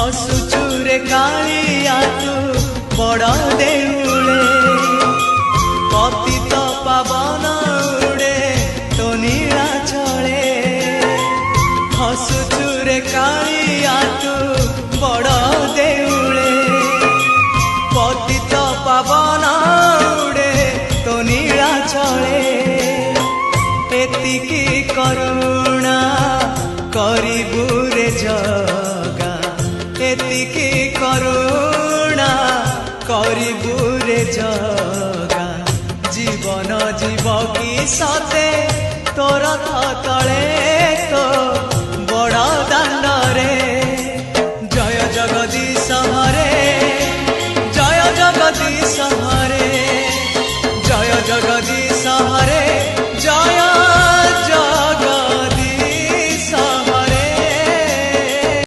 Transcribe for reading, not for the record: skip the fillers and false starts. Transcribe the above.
हसुचुरे कालिया तू बड़ देउले पतित पावन उड़े तो नीला चले हसुचुरे कालिया तू बड़ देउले पतित पावन उड़े तो नीला चले एतिकी करुणा करिबु रे जगा एतिकी करुणा करिबु रे जगा जीवन जीव की सते तोर तले तो बड़ दांड रे।